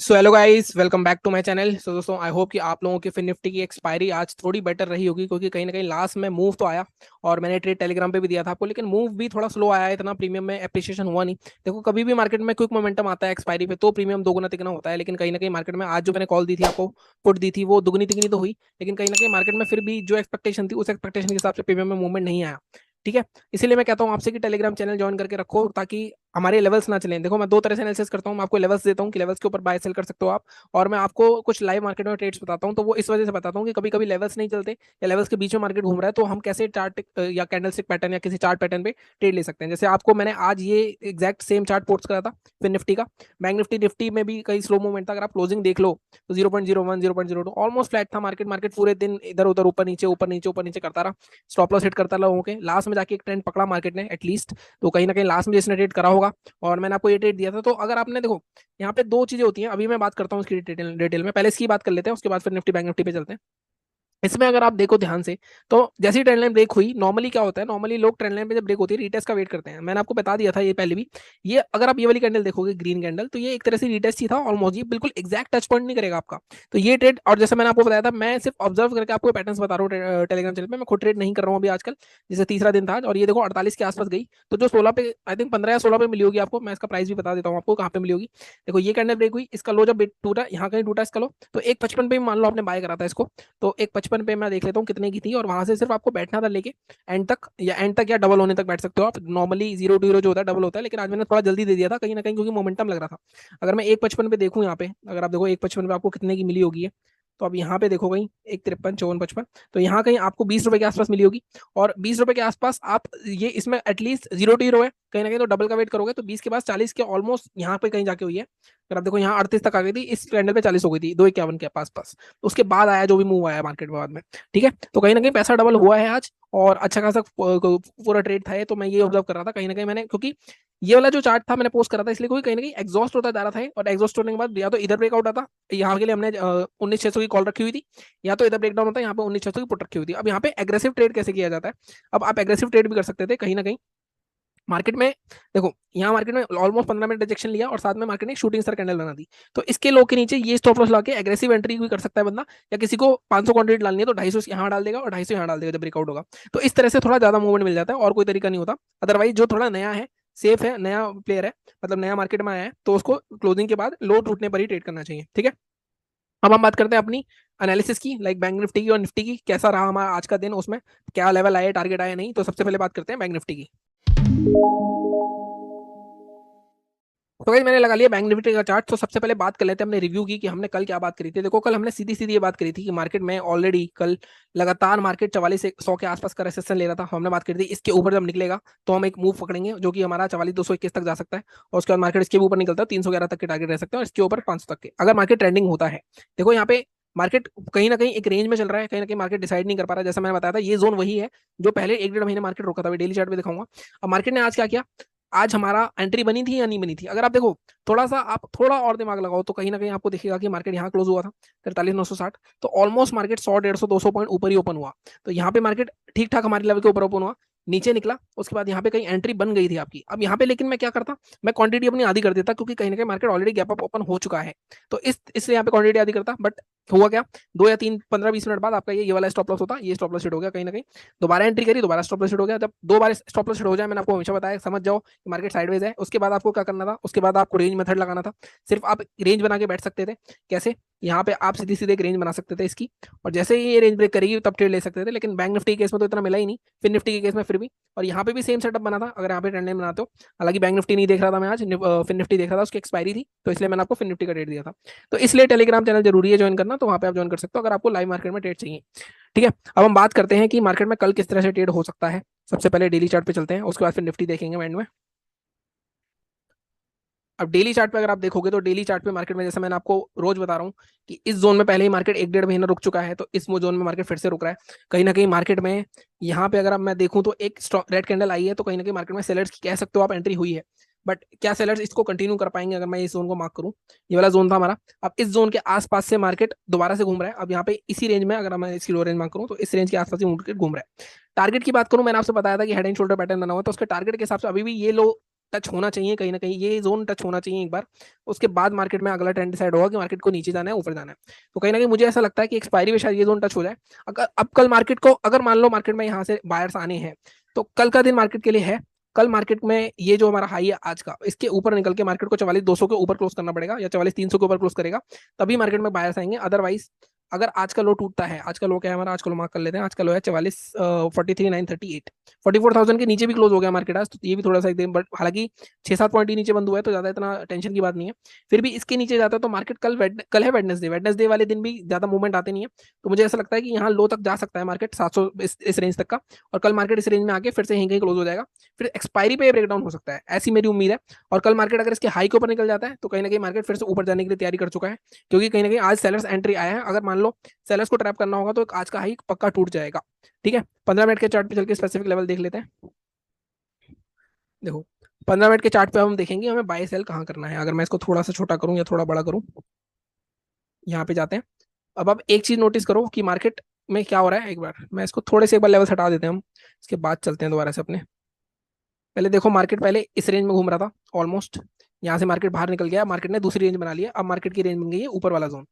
So hello guys, welcome back to my channel. So दोस्तों, I hope कि आप लोगों की फिन निफ्टी की एक्सपायरी आज थोड़ी बेटर रही होगी, क्योंकि कहीं ना कहीं लास्ट में मूव तो आया और मैंने ट्रेड टेलीग्राम पे भी दिया था आपको, लेकिन मूव भी थोड़ा स्लो आया है, इतना प्रीमियम में एप्रिसिएशन हुआ नहीं। देखो, कभी भी मार्केट में क्विक मोमेंटम आता है एक्सपायरी पे तो प्रीमियम दोगुना तिगुना होता है, लेकिन कहीं ना कहीं मार्केट में आज जो मैंने कॉल दी थी आपको, पुट दी थी, वो दुगनी तिगनी तो हुई, लेकिन कहीं ना कहीं मार्केट में फिर भी जो एक्सपेक्टेशन थी उस एक्सपेक्टेशन के हिसाब से प्रीमियम में मूवमेंट नहीं आया। ठीक है। इसीलिए मैं कहता हूँ आपसे कि टेलीग्राम चैनल ज्वाइन करके रखो, ताकि हमारे लेवल्स ना चलें। देखो, मैं दो तरह से एनालिसिस करता हूँ, मैं आपको लेवल्स देता हूँ कि लेवल्स के ऊपर बाय सेल कर सकते हो आप, और मैं आपको कुछ लाइव मार्केट में ट्रेड्स बताता हूँ। तो वो इस वजह से बताता हूँ कि कभी कभी लेवल्स नहीं चलते या लेवल्स के बीच में मार्केट घूम रहा है, तो हम कैसे चार्ट या कैंडलस्टिक पैटर्न या किसी चार्ट पैटर्न पे ट्रेड ले सकते हैं। जैसे आपको मैंने आज ये एग्जैक्ट सेम चार्ट पोस्ट करा था फिर निफ्टी का। बैंक निफ्टी निफ्टी में भी कई स्लो मूवमेंट था, अगर आप क्लोजिंग देख लो तो 0.01 0.02 ऑलमोस्ट फ्लैट था मार्केट। मार्केट पूरे दिन इधर उधर ऊपर नीचे ऊपर नीचे ऊपर नीचे करता रहा, स्टॉप लॉस हिट करता रहा लोगों के। लास्ट में जाके एक ट्रेंड पकड़ा मार्केट ने एटलीस्ट, तो कहीं ना कहीं लास्ट में जिसने ट्रेड करा होगा, और मैंने आपको ये ट्रेड दिया था। तो अगर आपने देखो, यहाँ पे दो चीजें होती हैं, अभी मैं बात करता हूँ इसकी डिटेल में, पहले इसकी बात कर लेते हैं, उसके बाद फिर निफ्टी बैंक निफ्टी पे चलते हैं। इसमें अगर आप देखो ध्यान से, तो जैसी ट्रेंड लाइन ब्रेक हुई, नॉर्मली क्या होता है, नॉर्मली लोग ट्रेंड लाइन पे जब ब्रेक होती है रीटेस्ट का वेट करते हैं। मैंने आपको बता दिया था ये पहले भी। ये अगर आप ये वाली कैंडल देखोगे, ग्रीन कैंडल, तो ये एक तरह से रीटेस्ट ही था ऑलमोस्ट, ये बिल्कुल एक्जैक्ट टच पॉइंट नहीं करेगा आपका। तो ये ट्रेड, और जैसे मैंने आपको बताया था, मैं सिर्फ ऑब्जर्व करके आपको पैटर्न बता रहा हूँ टेलीग्राम चैनल पे, मैं खुद ट्रेड नहीं कर रहा हूँ अभी आजकल। जैसे तीसरा दिन था आज, और ये देखो 48 के आसपास गई, तो जो 16 पे, आई थिंक 15 या 16 पे मिली होगी आपको, मैं इसका प्राइस भी बता देता हूँ आपको कहाँ पे मिली होगी। देखो, ये कैंडल ब्रेक हुई, इसका लो जब टूटा, यहाँ कहीं टूटा इसका लो, तो 1.55 पे मान लो आपने बाय करा था इसको, तो 1.55 पे मैं देख लेता हूँ कितने की थी, और वहां से सिर्फ आपको बैठना था लेके एंड तक या डबल होने तक बैठ सकते हो आप। नॉर्मली 0 to 0 जो होता है डबल होता है, लेकिन आज मैंने थोड़ा जल्दी दे दिया था कहीं ना कहीं, क्योंकि मोमेंटम लग रहा था। अगर मैं 1.55 पे देखूँ यहाँ पे, अगर आप देखो 1.55 पे आपको कितने की मिली होगी, तो अब यहाँ पे देखो कहीं 1.53 54 55, तो यहाँ कहीं आपको 20 रुपए के आसपास मिली होगी। और 20 रुपए के आसपास आप ये, इसमें एटलीस्ट 0 to 0 है कहीं ना कहीं, तो डबल का वेट करोगे तो 20 के पास 40 के ऑलमोस्ट यहाँ पे कहीं जाके हुई है। अगर आप देखो, यहाँ 38 तक आ गई थी, इस कैंडल पे 40 हो गई थी 251 के पास पास। उसके बाद आया जो भी मूव आया मार्केट में बाद में। ठीक है। तो कहीं ना कहीं पैसा डबल हुआ है आज, और अच्छा खासा पूरा ट्रेड था ये। तो मैं ये ऑब्जर्व कर रहा था कहीं ना कहीं मैंने, क्योंकि ये वाला जो चार्ट था मैंने पोस्ट करा था इसलिए, कोई कहीं ना कहीं एग्जॉस्ट होता जा रहा था, और एग्जॉस्ट होने के बाद या तो इधर ब्रेकआउट आता, यहाँ के लिए हमने 19,600 की कॉल रखी हुई थी, या तो इधर ब्रेकडाउन होता है, यहाँ पे 19,600 की पुट रखी हुई थी। अब यहाँ पे एग्रेसिव ट्रेड कैसे किया जाता है, अब आप एग्रेसिव ट्रेड भी कर सकते थे कहीं ना कहीं मार्केट में। देखो, यहाँ मार्केट में ऑलमोस्ट 15 मिनट रिजेक्शन लिया, और साथ में मार्केट ने एक शूटिंग स्टार कैंडल बना दी, तो इसके लो के नीचे ये स्टॉप लॉस लाके एग्रेसिव एंट्री भी कर सकता है बंदा। या किसी को 500 क्वांटिटी डालनी है तो 250 यहाँ डाल देगा और 250 यहाँ डाल देगा जब ब्रेकआउट होगा। तो इस तरह से थोड़ा ज्यादा मूवमेंट मिल जाता है, और कोई तरीका नहीं होता। अदरवाइज जो थोड़ा नया है, सेफ है, नया प्लेयर है, मतलब नया मार्केट में आया है, तो उसको क्लोजिंग के बाद लो टूटने पर ही ट्रेड करना चाहिए। ठीक है। अब हम बात करते हैं अपनी एनालिसिस की, लाइक बैंक निफ्टी की और निफ्टी की, कैसा रहा हमारा आज का दिन, उसमें क्या लेवल आए, टारगेट आया नहीं। तो सबसे पहले बात करते हैं बैंक निफ्टी की। तो भाई मैंने लगा लिया बैंक निफ्टी का चार्ट। तो सबसे पहले बात कर लेते हैं, हमने रिव्यू की कि हमने कल क्या बात करी थी। देखो, कल हमने सीधी सीधी ये बात करी थी कि मार्केट में ऑलरेडी कल लगातार मार्केट 44 से 100 के आसपास का रेसिस्टेंस ले रहा था। हमने बात करी थी इसके ऊपर जब निकलेगा तो हम एक मूव पकड़ेंगे, जो कि हमारा 44 221 तक जा सकता है, और उसके बाद मार्केट इसके ऊपर निकलता है 311 तक के टारगेट रह सकते हैं, और इसके ऊपर 500 तक के, अगर मार्केट ट्रेंडिंग होता है। देखो, यहाँ पे मार्केट कहीं ना कहीं एक रेंज में चल रहा है, कहीं ना कहीं मार्केट डिसाइड नहीं कर पा रहा है। जैसा मैंने बताया था, ये जोन वही है जो पहले 1 1.5 महीने मार्केट रोका था, डेली चार्ट पे दिखाऊंगा। अब मार्केट ने आज क्या किया, आज हमारा एंट्री बनी थी या नहीं बनी थी, अगर आप देखो, थोड़ा सा आप थोड़ा और दिमाग लगाओ, तो कहीं ना कहीं आपको दिखेगा कि मार्केट यहाँ क्लोज हुआ था 43,960, तो ऑलमोस्ट मार्केट 100 150 200 पॉइंट ऊपर ही ओपन हुआ। तो यहाँ पे मार्केट ठीक ठाक हमारे लेवल के ऊपर ओपन हुआ, नीचे निकला, उसके बाद यहाँ पे कहीं एंट्री बन गई थी आपकी। अब यहाँ पे लेकिन मैं क्या करता, मैं क्वांटिटी अपनी आधी कर देता, क्योंकि कहीं ना कहीं market already gap up open हो चुका है। तो इसलिए यहाँ पे क्वांटिटी आधी करता, बट हुआ क्या, 2 या 3 15 20 मिनट बाद आपका ये वाला स्टॉप लॉस होता, ये स्टॉप लॉस हिट हो गया कहीं ना कहीं। दोबारा एंट्री करी, दोबारा स्टॉप लॉस हिट हो गया। जब दो बार स्टॉप लॉस हिट हो जाए, मैंने आपको हमेशा बताया, समझ जाओ कि मार्केट साइडवेज है। उसके बाद आपको क्या करना था, उसके बाद आपको रेंज मेथड लगाना था। सिर्फ आप रेंज बना के बैठ सकते थे। कैसे, यहाँ पे आप सीधी सीधे एक रेंज बना सकते थे इसकी, और जैसे ही ये रेंज ब्रेक करेगी तब ट्रेड ले सकते थे। लेकिन बैंक निफ्टी के केस में तो इतना मिला ही नहीं, फिर निफ्टी के केस में फिर भी, और यहाँ पे भी सेम सेटअप बना था अगर यहाँ पे ट्रेंड लाइन बनाते हो। हालांकि बैंक निफ्टी नहीं देख रहा था मैं आज, फिर निफ्टी देख रहा था, उसकी एक्सपायरी थी, तो इसलिए मैंने आपको फिर निफ्टी का रेट दिया था। तो इसलिए टेलीग्राम चैनल जरूरी है ज्वाइन करना, तो वहाँ पे आप ज्वाइन कर सकते हो अगर आपको लाइव मार्केट में ट्रेड चाहिए। ठीक है। अब हम बात करते हैं कि मार्केट में कल किस तरह से ट्रेड हो सकता है। सबसे पहले डेली चार्ट पे चलते हैं, उसके बाद फिर निफ्टी देखेंगे एंड में। अब डेली चार्ट पे अगर आप देखोगे, तो डेली चार्ट पे मार्केट में, जैसे मैंने आपको रोज बता रहा हूँ कि इस जोन में पहले ही मार्केट 1 1.5 महीना रुक चुका है, तो इस जोन में मार्केट फिर से रुक रहा है कहीं ना कहीं मार्केट में। यहाँ पे अगर अब मैं देखूँ तो एक रेड कैंडल आई है, तो कहीं ना कहीं मार्केट में सेलर्स की कह सकते हो आप एंट्री हुई है। बट क्या सेलर्स इसको कंटिन्यू कर पाएंगे, अगर मैं इस जोन को मार्क करूँ, ये वाला जोन था हमारा। अब इस जोन के आसपास से मार्केट दोबारा से घूम रहा है। अब यहाँ पे इसी रेंज में, अगर मैं इसकी लो रेंज मार्क करूँ, तो इस रेंज के आसपास ही मार्केट घूम रहा है। टारगेट की बात करूं, मैंने आपसे बताया था कि हेड एंड शोल्डर पैटर्न बना हुआ है, तो उसके टारगेट के हिसाब से अभी भी ये लो टच होना चाहिए, कहीं ना कहीं ये जोन टच होना चाहिए एक बार। उसके बाद मार्केट में अगला ट्रेंड डिसाइड होगा कि मार्केट को नीचे जाना है ऊपर जाना है। तो कहीं ना कहीं मुझे ऐसा लगता है कि एक्सपायरी में शायद ये जोन टच हो जाए। अगर अब कल मार्केट को, अगर मान लो मार्केट में यहाँ से बायर्स आने हैं, तो कल का दिन मार्केट के लिए है। कल मार्केट में ये जो हमारा हाई है आज का, इसके ऊपर निकल के मार्केट को 44,200 के ऊपर क्लोज करना पड़ेगा, या 44,300 के ऊपर क्लोज करेगा, तभी मार्केट में बायर्स आएंगे। अदरवाइज अगर आज का लो टूटता है, आज का लो क्या है हमारा, आज का लो मार्क कर लेते हैं, आज का लो है 43,938, 44,000 के नीचे भी क्लोज हो गया मार्केट आज, तो ये भी थोड़ा सा एकदम, बट हालांकि 6-7 पॉइंट ही नीचे बंद हुआ है, तो ज्यादा इतना टेंशन की बात नहीं है। फिर भी इसके नीचे जाता है तो मार्केट कल है वेडनेसडे, वेडनेसडे वाले दिन भी ज्यादा मूवमेंट आते नहीं है। तो मुझे ऐसा लगता है कि यहाँ लो तक जा सकता है मार्केट 700, इस रेंज तक का। और कल मार्केट इस रेंज में आके फिर से यहीं कहीं क्लोज हो जाएगा, फिर एक्सपायरी पे ब्रेकडाउन हो सकता है, ऐसी मेरी उम्मीद है। और कल मार्केट अगर इसके हाई के ऊपर निकल जाता है तो कहीं ना कहीं मार्केट फिर से ऊपर जाने के लिए तैयारी कर चुका है, क्योंकि कहीं ना कहीं आज सेलर्स एंट्री आया है। अगर मान लो सेलर्स को ट्रैप करना होगा तो आज का हाई पक्का टूट जाएगा। ठीक है, 15 मिनट के चार्ट पे चल के स्पेसिफिक लेवल देख लेते हैं। देखो 15 मिनट के चार्ट पे हम देखेंगे हमें बाय सेल कहाँ करना है। अगर मैं इसको थोड़ा सा छोटा करूँ या थोड़ा बड़ा करूँ, यहाँ पे जाते हैं। अब आप एक चीज नोटिस करो कि मार्केट में क्या हो रहा है। एक बार मैं इसको थोड़े से एक बार लेवल हटा देते हैं हम, इसके बाद चलते हैं दोबारा से अपने। पहले देखो मार्केट पहले इस रेंज में घूम रहा था ऑलमोस्ट, यहाँ से मार्केट बाहर निकल गया, मार्केट ने दूसरी रेंज बना लिया, अब मार्केट की रेंज बन गई है ऊपर वाला जोन।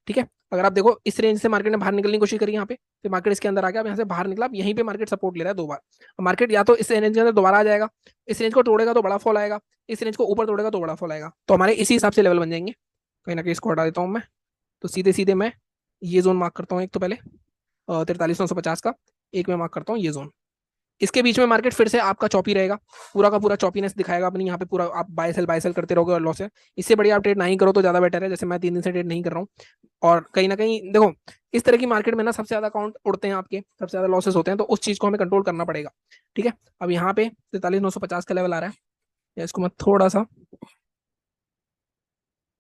ठीक है, अगर आप देखो इस रेंज से मार्केट ने बाहर निकलने की कोशिश करी यहाँ पे, फिर मार्केट इसके अंदर आ गया, अब यहाँ से बाहर निकला, अब यहीं पे मार्केट सपोर्ट ले रहा है 2 बार। मार्केट या तो इस रेंज के अंदर दोबारा आ जाएगा, इस रेंज को तोड़ेगा तो बड़ा फॉल आएगा, इस रेंज को ऊपर तोड़ेगा तो बड़ा फॉल आएगा, तो हमारे इसी हिसाब से लेवल बन जाएंगे। कहीं ना कहीं इसको हटा देता हूँ मैं, तो सीधे सीधे मैं ये जोन मार्क करता हूँ एक, तो पहले 43,950 का एक में मार्क करता हूँ ये जोन। इसके बीच में मार्केट फिर से आपका चौपी रहेगा, पूरा का पूरा चौपीनेस दिखाएगा अपनी, यहाँ पे पूरा आप बाय सेल करते रहोगे और लॉस है। इससे बढ़िया आप ट्रेड नहीं करो तो ज्यादा बेटर है, जैसे मैं 3 दिन से ट्रेड नहीं कर रहा हूँ। और कहीं ना कहीं देखो इस तरह की मार्केट में ना सबसे ज्यादा अकाउंट उड़ते हैं आपके, सबसे ज्यादा लॉसेस होते हैं, तो उस चीज को हमें कंट्रोल करना पड़ेगा। ठीक है, अब यहाँ पे 43,950 का लेवल आ रहा है, या इसको मैं थोड़ा सा,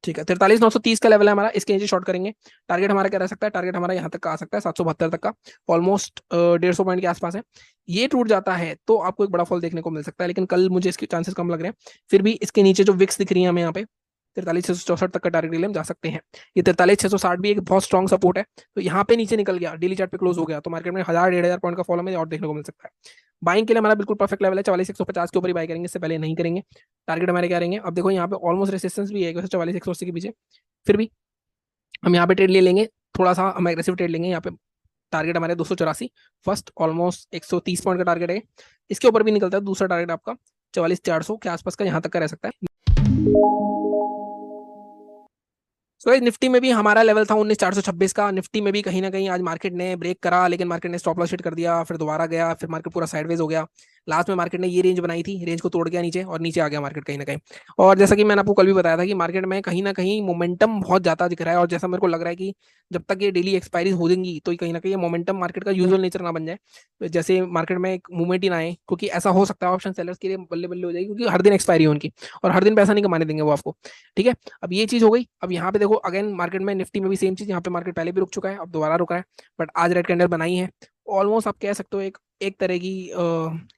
ठीक है 43,930 का लेवल है हमारा, इसके नीचे शॉर्ट करेंगे। टारगेट हमारा क्या रह सकता है, टारगेट हमारा यहाँ तक का आ सकता है 772 तक का, ऑलमोस्ट 150 पॉइंट के आसपास है। ये टूट जाता है तो आपको एक बड़ा फॉल देखने को मिल सकता है, लेकिन कल मुझे इसके चांसेस कम लग रहे हैं। फिर भी इसके नीचे जो विक्स दिख रही है हमें यहाँ पे 43,664 तक का टारगेट ले हम जा सकते हैं। ये 43,660 भी एक बहुत स्ट्रॉन्ग सपोर्ट है, तो यहाँ पे नीचे निकल गया, डेली चार्ट पे क्लोज हो गया, तो मार्केट में 1,000-1,500 पॉइंट का फॉल हमें और देखने को मिल सकता है। बाइंग के लिए हमारा बिल्कुल परफेक्ट लेवल है 44,150 के ऊपर ही बाय करेंगे, इससे पहले नहीं करेंगे। टारगेट हमारे क्या रहेंगे, अब देखो यहाँ पे ऑलमोस्ट रेसिस्टेंस भी है 44,180 के पीछे, फिर भी हम यहाँ पे ट्रेड ले लेंगे, थोड़ा सा हम एग्रेसिव ट्रेड लेंगे यहाँ पे। टारगेट हमारे 284 फर्स्ट, ऑलमोस्ट 130 पॉइंट का टारगेट है। इसके ऊपर भी निकलता है दूसरा टारगेट आपका 44,400 के आसपास का, यहाँ तक का रह सकता है। सो निफ्टी में भी हमारा लेवल था 19,426 का। निफ्टी में भी कहीं ना कहीं आज मार्केट ने ब्रेक करा, लेकिन मार्केट ने स्टॉप लॉस हिट कर दिया, फिर दोबारा गया, फिर मार्केट पूरा साइडवेज हो गया। लास्ट में मार्केट ने ये रेंज बनाई थी, रेंज को तोड़ गया नीचे, और नीचे आ गया मार्केट कहीं ना कहीं। और जैसा कि मैंने आपको कल भी बताया था कि मार्केट में कहीं ना कहीं मोमेंटम बहुत ज्यादा दिख रहा है, और जैसा मेरे को लग रहा है कि जब तक ये डेली एक्सपायरी हो जाएंगी तो कहीं ना कहीं ये मोमेंटम मार्केट का यूजुअल नेचर ना बन जाए, तो जैसे मार्केट में एक मूवमेंट ही ना आए, क्योंकि ऐसा हो सकता है ऑप्शन सेलर्स के लिए बल्ले बल्ले हो जाएगी, क्योंकि हर दिन एक्सपायरी है उनकी, और हर दिन पैसा नहीं कमाने देंगे वो आपको। ठीक है, अब ये चीज हो गई। अब यहाँ पे देखो अगेन मार्केट में, निफ्टी में भी सेम चीज, यहाँ पे मार्केट पहले भी रुक चुका है, अब दोबारा रुका है, बट आज रेड कैंडल बनाई है। ऑलमोस्ट आप कह सकते हो एक एक तरह की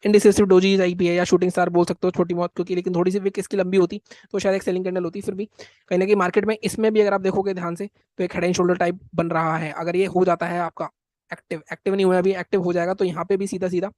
इंडिसेसिव डोजी टाइप भी है, या शूटिंग स्टार बोल सकते हो छोटी बहुत, क्योंकि लेकिन थोड़ी सी विक इसकी लंबी होती तो शायद एक सेलिंग कैंडल होती। फिर भी कहीं ना कहीं मार्केट में इसमें भी अगर आप देखोगे ध्यान से, तो एक हेड एंड शोल्डर टाइप बन रहा है। अगर ये हो जाता है आपका एक्टिव, एक्टिव नहीं हुआ अभी, एक्टिव हो जाएगा तो यहाँ पे भी सीधा सीधा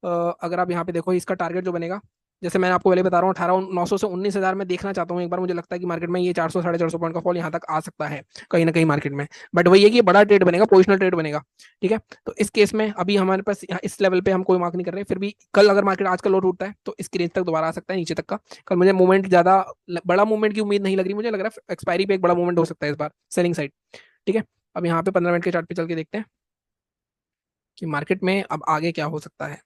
अगर आप यहाँ पे देखो इसका टारगेट जो बनेगा, जैसे मैंने आपको पहले बता रहा हूँ 18,900 से 19,000 में देखना चाहता हूँ एक बार। मुझे लगता है कि मार्केट में ये 400-450 पॉइंट का फॉल यहाँ तक आ सकता है कहीं ना कहीं मार्केट में, बट वही है कि बड़ा ट्रेड बनेगा, पोजिशनल ट्रेड बनेगा। ठीक है, तो इस केस में अभी हमारे पास इस लेवल पे हम कोई मार्क नहीं कर रहे। फिर भी कल अगर मार्केट आज का लो टूटता है तो इसकी रेंज तक दोबारा आ सकता है, नीचे तक का। कल मुझे मूवमेंट ज्यादा बड़ा मूवमेंट की उम्मीद नहीं लग रही, मुझे लग रहा है एक्सपायरी पे एक बड़ा मूवमेंट हो सकता है इस बार सेलिंग साइड। ठीक है, अब यहाँ पे 15 मिनट के चार्ट पे चल के देखते हैं कि मार्केट में अब आगे क्या हो सकता है।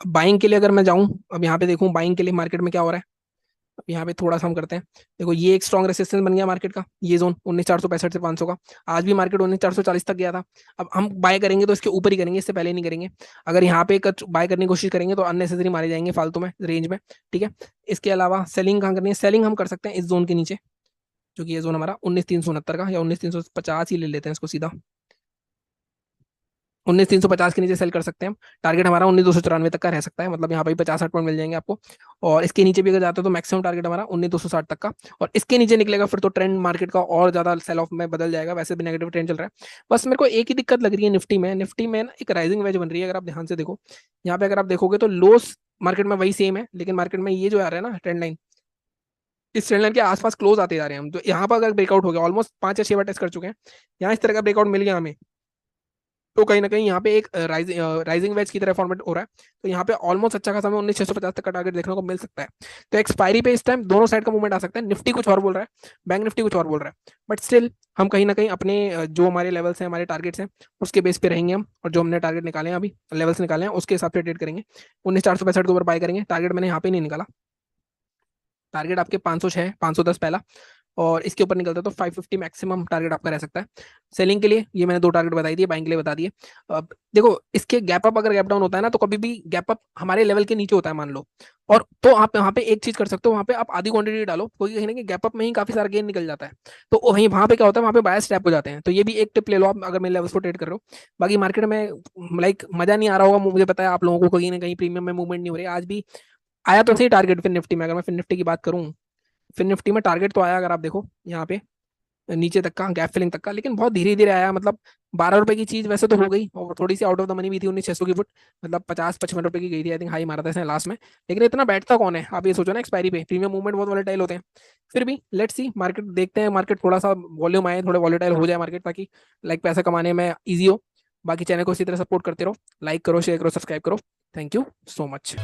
बाइंग के लिए अगर मैं जाऊं, अब यहाँ पे देखूं बाइंग के लिए मार्केट में क्या हो रहा है। अब यहाँ पे थोड़ा सा हम करते हैं, देखो ये एक स्ट्रॉन्ग रेसिस्टेंस बन गया मार्केट का, ये जोन 19,465 से 500 का। आज भी मार्केट 19,440 तक गया था। अब हम बाय करेंगे तो इसके ऊपर ही करेंगे, इससे पहले नहीं करेंगे। अगर यहाँ पे बाय करने की कोशिश करेंगे तो अननेसेसरी मारे जाएंगे फालतू में रेंज में। ठीक है, इसके अलावा सेलिंग कहाँ करनी है, सेलिंग हम कर सकते हैं इस जोन के नीचे, जो कि ये जोन हमारा 19,369 का, या 19,350 ही ले लेते हैं इसको सीधा। 19,350 के नीचे सेल कर सकते हैं हम। टारगेट हमारा 19,294 तक का रह सकता है, मतलब यहाँ पे 50-60 पॉइंट मिल जाएंगे आपको। और इसके नीचे भी अगर जाते हो तो मैक्सिमम टारगेट हमारा 19,260 तक का। और इसके नीचे निकलेगा फिर तो ट्रेंड मार्केट का और ज्यादा सेल ऑफ में बदल जाएगा, वैसे भी नेगेटिव ट्रेंड चल रहा है। बस मेरे को एक ही दिक्कत लग रही है निफ्टी में, निफ्टी में ना एक राइजिंग वेज बन रही है, अगर आप ध्यान से देखो यहाँ पे, अगर आप देखोगे तो लोस मार्केट में वही सेम है, लेकिन मार्केट में ये जो आ रहा है ना ट्रेंड लाइन, इस ट्रेंड लाइन के आसपास क्लोज आते जा रहे हैं हम। तो यहाँ पर अगर ब्रेकआउट हो गया, ऑलमोस्ट 5 या 6 बार टेस्ट कर चुके हैं, यहाँ इस तरह का ब्रेकआउट मिल गया हमें, तो कहीं ना कहीं यहाँ पे एक राइजिंग वेज की तरह फॉर्मेट हो रहा है। तो यहाँ पे ऑलमोस्ट अच्छा खासा हमें 19,650 तक का टारगेट देखने को मिल सकता है। तो एक्सपायरी पे इस टाइम दोनों साइड का मूवमेंट आ सकता है, निफ्टी कुछ और बोल रहा है, बैंक निफ्टी कुछ और बोल रहा है, बट स्टिल हम कहीं ना कहीं अपने जो हमारे लेवल्स हैं, हमारे टारगेट्स हैं, उसके बेस पे रहेंगे हम, और जो हमने टारगेट निकाले हैं, अभी लेवल्स निकाले हैं, उसके हिसाब से ट्रेड करेंगे। 19,465 के ऊपर बाय करेंगे। टारगेट मैंने यहाँ पे नहीं निकाला, टारगेट आपके 506 510 पहला, और इसके ऊपर निकलता है तो 550 मैक्सिमम टारगेट आपका रह सकता है। सेलिंग के लिए ये मैंने 2 टारगेट बताई दिए, बाइंग के लिए बता दिए। अब देखो, इसके गैप अप अगर गैप डाउन होता है ना, तो कभी भी गैप अप हमारे लेवल के नीचे होता है मान लो, और तो आप यहाँ पे एक चीज कर सकते हो, वहाँ पे आप आधी क्वांटिटी डालो, क्योंकि कहीं ना कहीं गैप अप में ही काफी सारा गेन निकल जाता है। तो वहीं वहाँ पे क्या होता है, वहाँ पे बायस ट्रैप हो जाते हैं। तो ये भी एक टिप ले लो आप, अगर मेरे लेवल्स को ट्रेड कर रहे हो। बाकी मार्केट में लाइक मजा नहीं आ रहा होगा, मुझे पता है आप लोगों को, कहीं ना कहीं प्रीमियम में मूवमेंट नहीं हो रही आज भी। आया तो सही टारगेट फिर निफ्टी में, अगर मैं फिर निफ्टी की बात करूँ, फिर निफ्टी में टारगेट तो आया, अगर आप देखो यहाँ पे नीचे तक का, गैप फिलिंग तक का, लेकिन बहुत धीरे धीरे आया। मतलब 12 रुपए की चीज वैसे तो हो गई, और थोड़ी सी आउट ऑफ द मनी भी थी, 19,600 की फुट, मतलब 50-55 रुपए की गई थी आई थिंक, हाई मारा था इसने लास्ट में। लेकिन इतना बैठता कौन है, आप ये सोचो ना, एक्सपायरी पे प्रीमियम मूवमेंट बहुत वॉलेटाइल होते हैं। फिर भी लेट्स सी, मार्केट देखते हैं, मार्केट थोड़ा सा वॉल्यूम आए, थोड़ा वॉलेटाइल हो जाए मार्केट, ताकि लाइक पैसा कमाने में ईजी हो। बाकी चैनल को इसी तरह सपोर्ट करते रहो, लाइक करो, शेयर करो, सब्सक्राइब करो। Thank you so much.